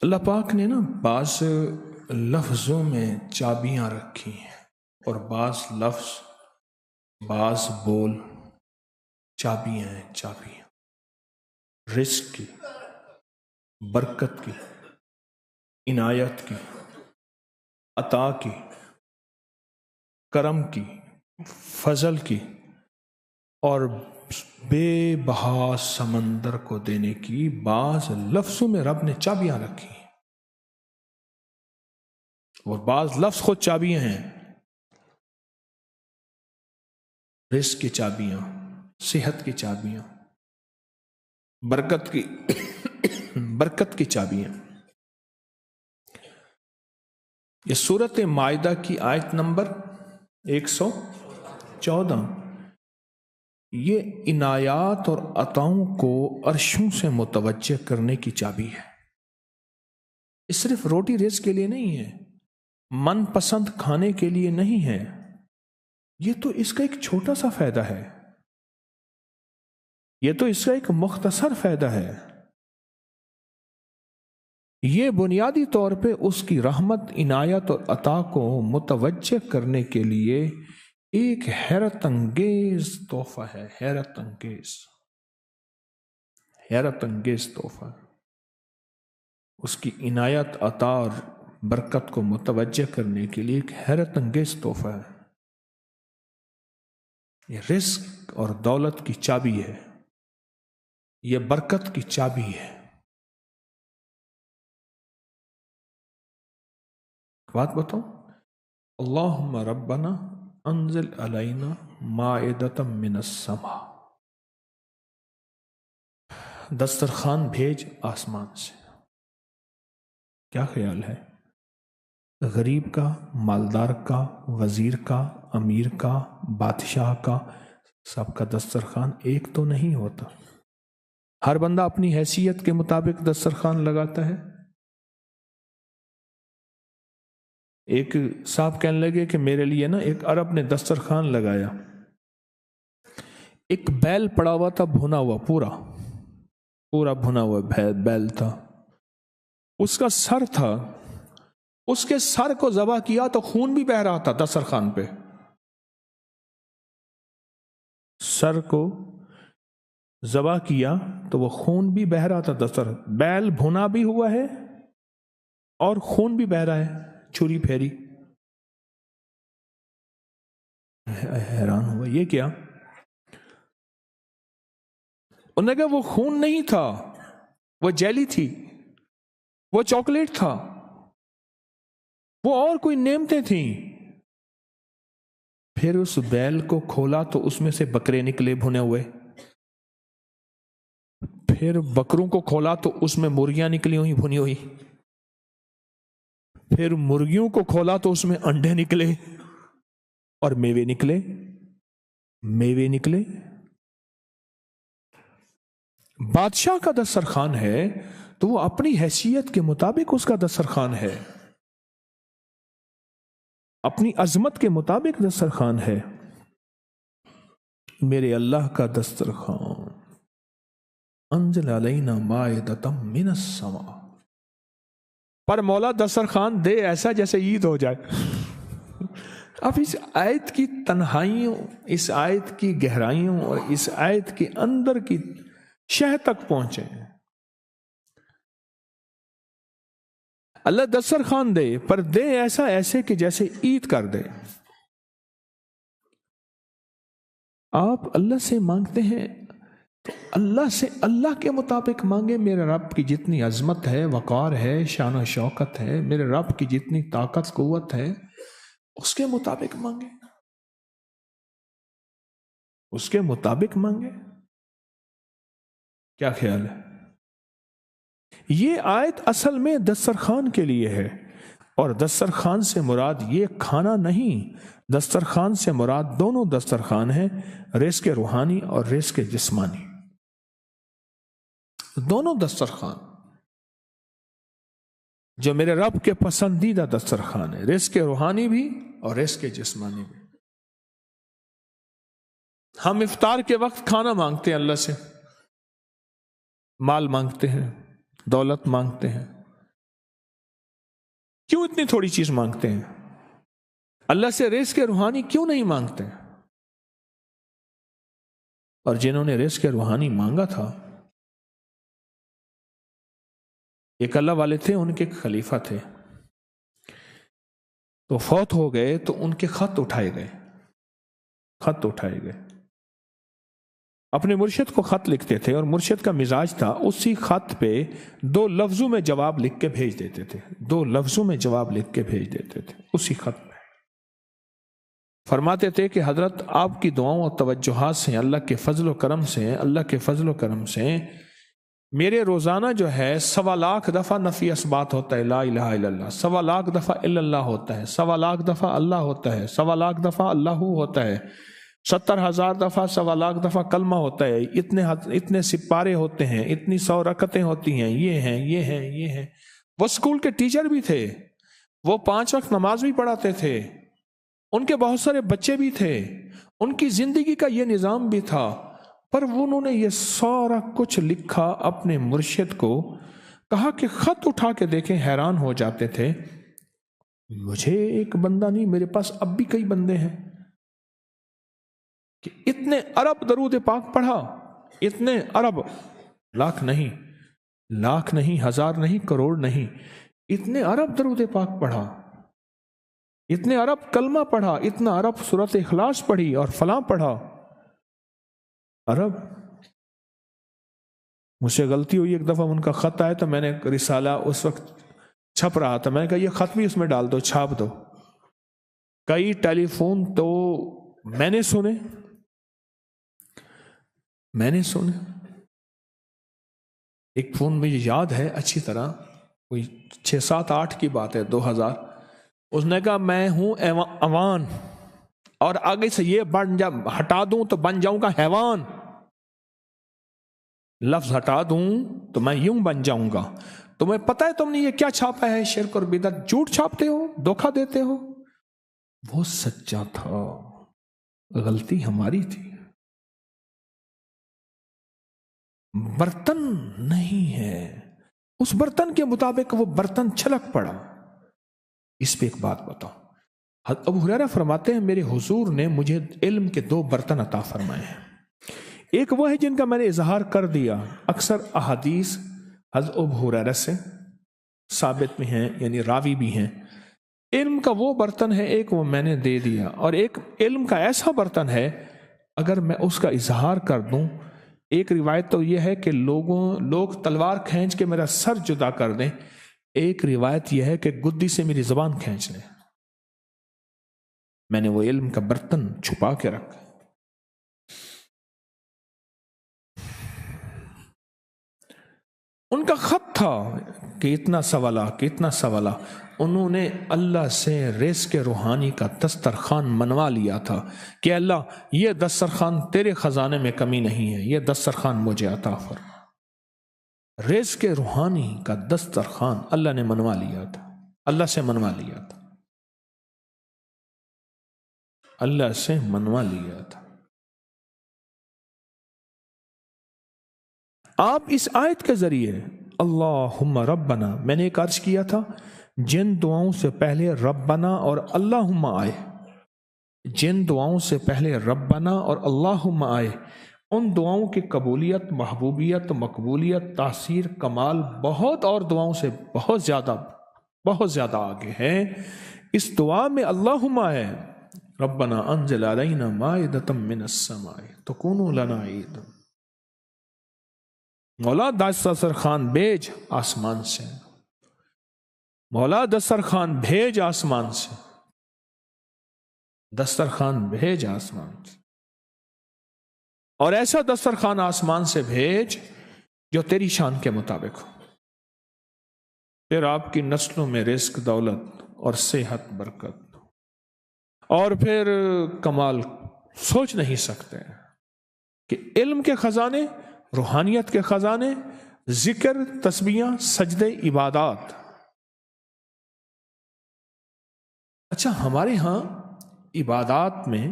اللہ پاک نے نا بعض لفظوں میں چابیاں رکھی ہیں، اور بعض لفظ، بعض بول چابیاں ہیں، چابیاں رزق کی، برکت کی، عنایت کی، عطا کی، کرم کی، فضل کی، اور بے بہا سمندر کو دینے کی بعض لفظوں میں رب نے چابیاں رکھی ہیں، اور بعض لفظ خود چابیاں ہیں۔ رزق کی چابیاں، صحت کی چابیاں، برکت کی برکت کی چابیاں۔ یہ سورۃ مائدہ کی آیت نمبر 114، یہ عنایات اور عطاؤں کو عرشوں سے متوجہ کرنے کی چابی ہے۔ یہ صرف روٹی رزق کے لیے نہیں ہے، من پسند کھانے کے لیے نہیں ہے، یہ تو اس کا ایک چھوٹا سا فائدہ ہے، یہ تو اس کا ایک مختصر فائدہ ہے۔ یہ بنیادی طور پہ اس کی رحمت، عنایت اور عطا کو متوجہ کرنے کے لیے ایک حیرت انگیز تحفہ ہے، حیرت انگیز تحفہ۔ اس کی عنایت، عطا اور برکت کو متوجہ کرنے کے لیے ایک حیرت انگیز تحفہ ہے۔ یہ رزق اور دولت کی چابی ہے، یہ برکت کی چابی ہے۔ بات بتاؤں، اللہم ربنا انزل علینا مائدۃ من السماء، دسترخوان بھیج آسمان سے۔ کیا خیال ہے؟ غریب کا، مالدار کا، وزیر کا، امیر کا، بادشاہ کا، سب کا دسترخوان ایک تو نہیں ہوتا، ہر بندہ اپنی حیثیت کے مطابق دسترخوان لگاتا ہے۔ ایک صاحب کہنے لگے کہ میرے لیے نا ایک عرب نے دسترخوان لگایا، ایک بیل پڑا ہوا تھا، بھنا ہوا، پورا بھنا ہوا بیل تھا، اس کا سر تھا، اس کے سر کو ذبح کیا تو خون بھی بہہ رہا تھا دسترخوان پہ، سر کو ذبح کیا تو وہ خون بھی بہہ رہا تھا، بیل بھنا بھی ہوا ہے اور خون بھی بہہ رہا ہے، چھری پھیری۔ حیران ہوا، یہ کیا؟ انہوں نے کہا وہ خون نہیں تھا، وہ جیلی تھی، وہ چاکلیٹ تھا، وہ اور کوئی نعمتیں تھیں۔ پھر اس بیل کو کھولا تو اس میں سے بکرے نکلے بھنے ہوئے، پھر بکروں کو کھولا تو اس میں مرغیاں نکلی ہوئی بھنی ہوئی، پھر مرغیوں کو کھولا تو اس میں انڈے نکلے اور میوے نکلے۔ بادشاہ کا دسترخوان ہے تو وہ اپنی حیثیت کے مطابق اس کا دسترخوان ہے، اپنی عظمت کے مطابق دسترخوان ہے۔ میرے اللہ کا دسترخوان، انزل علینا مائدۃ من السماء، پر مولا دسترخوان دے ایسا جیسے عید ہو جائے۔ اب اس آیت کی تنہائیوں، اس آیت کی گہرائیوں اور اس آیت کے اندر کی شہ تک پہنچے۔ اللہ دسترخوان دے، پر دے ایسے کہ جیسے عید کر دے۔ آپ اللہ سے مانگتے ہیں تو اللہ سے اللہ کے مطابق مانگے۔ میرے رب کی جتنی عظمت ہے، وقار ہے، شان و شوکت ہے، میرے رب کی جتنی طاقت قوت ہے، اس کے مطابق مانگے، اس کے مطابق مانگے۔ کیا خیال ہے؟ یہ آیت اصل میں دسترخوان کے لیے ہے، اور دسترخوان سے مراد یہ کھانا نہیں، دسترخوان سے مراد دونوں دسترخوان ہیں، رزق روحانی اور رزق جسمانی، دونوں دسترخوان جو میرے رب کے پسندیدہ دسترخوان ہے، رزق روحانی بھی اور رزق جسمانی بھی۔ ہم افطار کے وقت کھانا مانگتے ہیں اللہ سے، مال مانگتے ہیں، دولت مانگتے ہیں، کیوں اتنی تھوڑی چیز مانگتے ہیں؟ اللہ سے رزق روحانی کیوں نہیں مانگتے؟ اور جنہوں نے رزق روحانی مانگا تھا، ایک اللہ والے تھے، ان کے ایک خلیفہ تھے، تو فوت ہو گئے تو ان کے خط اٹھائے گئے، خط اٹھائے گئے، اپنے مرشد کو خط لکھتے تھے، اور مرشد کا مزاج تھا اسی خط پہ 2 لفظوں میں جواب لکھ کے بھیج دیتے تھے، 2 لفظوں میں جواب لکھ کے بھیج دیتے تھے اسی خط میں۔ فرماتے تھے کہ حضرت آپ کی دعاؤں اور توجہات سے، اللہ کے فضل و کرم سے، اللہ کے فضل و کرم سے میرے روزانہ جو ہے 1.25 لاکھ دفعہ نفی اثبات ہوتا ہے، لا الہ الا اللہ، 1.25 لاکھ دفعہ الا اللہ ہوتا ہے، 1.25 لاکھ دفعہ اللہ ہوتا ہے، 1.25 لاکھ دفعہ اللہ ہوتا ہے، 70,000 دفعہ 1.25 لاکھ دفعہ کلمہ ہوتا ہے، اتنے سپارے ہوتے ہیں، اتنی 100 رکعتیں ہوتی ہیں، یہ ہیں یہ ہیں یہ ہیں۔ وہ اسکول کے ٹیچر بھی تھے، وہ 5 وقت نماز بھی پڑھاتے تھے، ان کے بہت سارے بچے بھی تھے، ان کی زندگی کا یہ نظام بھی تھا، پر انہوں نے یہ سارا کچھ لکھا اپنے مرشد کو، کہا کہ خط اٹھا کے دیکھیں، حیران ہو جاتے تھے، مجھے ایک بندہ نہیں، میرے پاس اب بھی کئی بندے ہیں کہ اتنے ارب درود پاک پڑھا، اتنے ارب، لاکھ نہیں، ہزار نہیں، کروڑ نہیں، اتنے ارب درود پاک پڑھا، اتنے ارب کلمہ پڑھا، اتنا ارب سورۃ اخلاص پڑھی اور فلاں پڑھا، ارب۔ مجھ سے غلطی ہوئی، ایک دفعہ ان کا خط آیا تو میں نے رسالہ اس وقت چھپ رہا تھا، میں نے کہا یہ خط بھی اس میں ڈال دو، چھاپ دو۔ کئی ٹیلی فون تو میں نے سنے، ایک فون مجھے یاد ہے اچھی طرح، کوئی 6 7 8 کی بات ہے، 2000، اس نے کہا میں ہوں اوان، اور آگے سے یہ ہٹا دوں تو بن جاؤں گا حیوان، لفظ ہٹا دوں تو میں یوں بن جاؤں گا۔ تمہیں پتہ ہے تم نے یہ کیا چھاپا ہے؟ شرک اور بدعت، جھوٹ چھاپتے ہو، دھوکہ دیتے ہو۔ وہ سچا تھا، غلطی ہماری تھی، برتن نہیں ہے، اس برتن کے مطابق وہ برتن چھلک پڑا۔ اس پہ ایک بات بتاؤ، ابو ہریرہ فرماتے ہیں میرے حضور نے مجھے علم کے 2 برتن عطا فرمائے ہیں، ایک وہ ہے جن کا میں نے اظہار کر دیا، اکثر احادیث حضرت ابو ہریرہ سے ثابت میں ہیں، یعنی راوی بھی ہیں۔ علم کا وہ برتن ہے، ایک وہ میں نے دے دیا، اور ایک علم کا ایسا برتن ہے اگر میں اس کا اظہار کر دوں، ایک روایت تو یہ ہے کہ لوگ تلوار کھینچ کے میرا سر جدا کر دیں، ایک روایت یہ ہے کہ گدی سے میری زبان کھینچ لیں۔ میں نے وہ علم کا برتن چھپا کے رکھا۔ ان کا خط تھا کہ اتنا سوالا، انہوں نے اللہ سے رزق روحانی کا دسترخوان منوا لیا تھا کہ اللہ یہ دسترخوان تیرے خزانے میں کمی نہیں ہے، یہ دسترخوان مجھے عطا فرما۔ رزق روحانی کا دسترخوان اللہ نے منوا لیا تھا، اللہ سے منوا لیا تھا، اللہ سے منوا لیا تھا۔ آپ اس آیت کے ذریعے اللہم ربنا، میں نے ایک عرض کیا تھا جن دعاؤں سے پہلے ربنا اور اللہم آئے، جن دعاؤں سے پہلے ربنا اور اللہم آئے، ان دعاؤں کی قبولیت، محبوبیت، مقبولیت، تاثیر، کمال بہت اور دعاؤں سے بہت زیادہ آگے ہے۔ اس دعا میں اللہم آئے، ربنا انزل علینا مائدۃ من السماء تکون لنا عیدا، مولا دسترخوان بھیج آسمان سے، مولا دسترخوان بھیج آسمان سے، دسترخوان بھیج آسمان سے، اور ایسا دسترخوان آسمان سے بھیج جو تیری شان کے مطابق ہو، پھر آپ کی نسلوں میں رزق، دولت اور صحت، برکت، اور پھر کمال سوچ نہیں سکتے کہ علم کے خزانے، روحانیت کے خزانے، ذکر، تسبیحاں، سجدے، عبادات۔ اچھا، ہمارے ہاں عبادات میں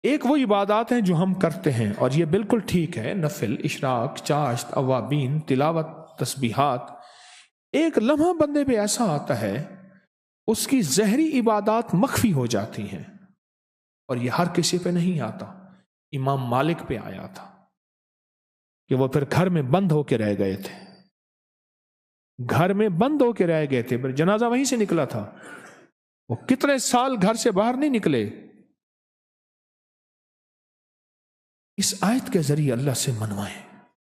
ایک وہ عبادات ہیں جو ہم کرتے ہیں اور یہ بالکل ٹھیک ہے، نفل، اشراق، چاشت، اوابین، تلاوت، تسبیحات، ایک لمحہ بندے پہ ایسا آتا ہے اس کی زہری عبادات مخفی ہو جاتی ہیں، اور یہ ہر کسی پہ نہیں آتا. امام مالک پہ آیا تھا کہ وہ پھر گھر میں بند ہو کے رہ گئے تھے، گھر میں بند ہو کے رہ گئے تھے، پھر جنازہ وہیں سے نکلا تھا، وہ کتنے سال گھر سے باہر نہیں نکلے. اس آیت کے ذریعے اللہ سے منوائیں